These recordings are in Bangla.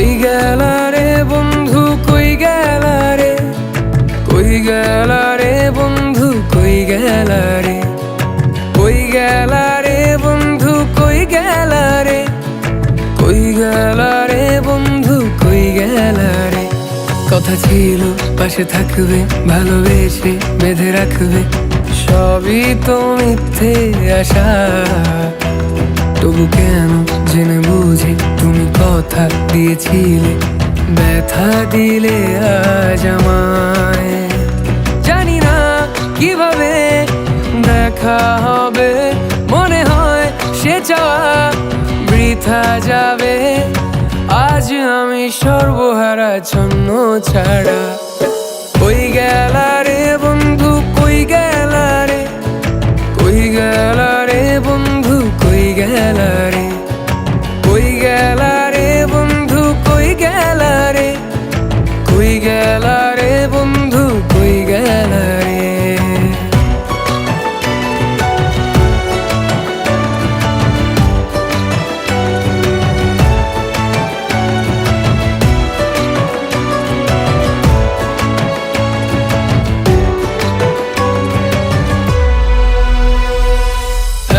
কই গেলা রে বন্ধু, কই গেলা রে, কই গেলা রে বন্ধু, কই গেলা রে, কই গেলা রে বন্ধু, কই গেলা রে, কই গেলা রে বন্ধু, কই গেলা রে। কথা ছিল পাশে থাকবে, ভালোবেসে বেঁধে রাখবে, সবই তো মিথ্যে আশা। তবু কেন জেনে বুঝে তুমি কথা দিয়েছিলে, ব্যথা দিলে আজ আমায়। জানি না কিভাবে দেখা হবে, মনে হয় সে চাওয়া বৃথা যাবে। আজ আমি সর্বহারা ছন্ন ছাড়া। কই গেলা রে বন্ধু, কই গেলা রে, কই গেলা রে বন্ধু, কই গেলা রে, কই গেলা রে বন্ধু, কই গেলা রে, কই গেলা রে বন্ধু, কই গেলা রে।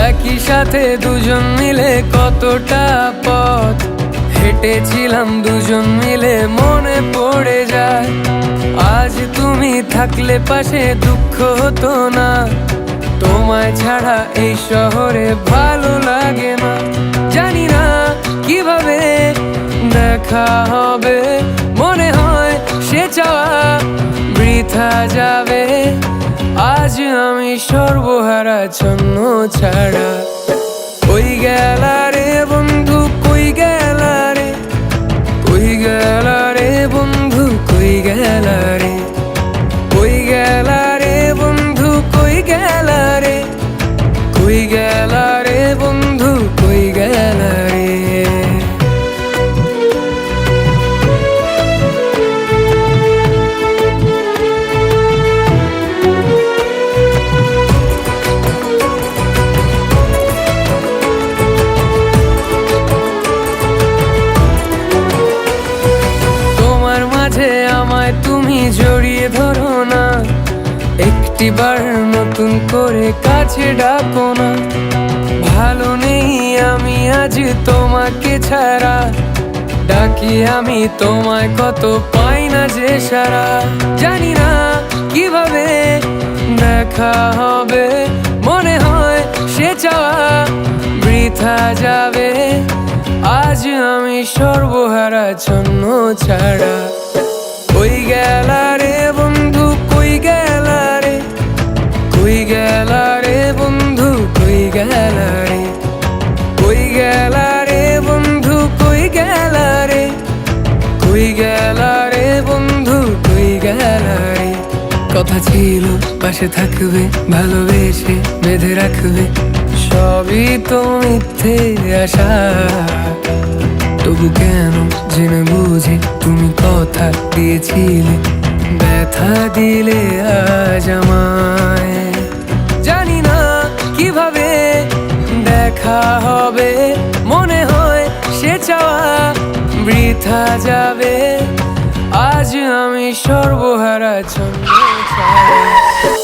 একই সাথে দুজন মিলে কতটা পথ হেঁটেছিলাম, দুজন মিলে মনে পড়ে যায়। আজ তুমি থাকলে পাশে দুঃখ হতো না, তোমায় ছাড়া এই শহরে ভালো লাগে না। জানি না কিভাবে দেখা হবে, মনে হয় সে চাওয়া বৃথা যাবে। আজ আমি সর্বহারা ছন্ন ছাড়া। কই গেলা রে বন্ধু, কই গেলা রে, কই গেলা রে বন্ধু, কই গেলা রে, কই গেলা রে বন্ধু, কই গেলা রে, কই গেলা রে বন্ধু, কই গেলা রে। আমায় তুমি জড়িয়ে ধরো না, একটিবার নতুন করে কাছে ডাকো না। ভালো নেই আমি আজ তোমাকে ছাড়া, ডাকি আমি তোমায় কত পাই না যে সারা। জানি না কিভাবে দেখা হবে, মনে হয় সে চাওয়া বৃথা যাবে। আজ আমি সর্বহারা ছন্ন ছাড়া। কই গেলা রে বন্ধু, কই গেলা রে, কই গেলা রে বন্ধু, কই গেলা রে, কই গেলা রে বন্ধু, কই গেলা রে, কই গেলা রে বন্ধু, কই গেলা রে। কথা ছিল পাশে থাকবে, ভালোবেসে বেঁধে রাখবে, সবই তো মিথ্যে আশা। তবু কেন জেনে বুঝে তুমি কথা দিয়েছিলে, ব্যথা দিলে আজ আমায়। জানি না কিভাবে দেখা হবে, মনে হয় সে চাওয়া বৃথা যাবে। আজ আমি সর্বহারা ছন্ন ছাড়া।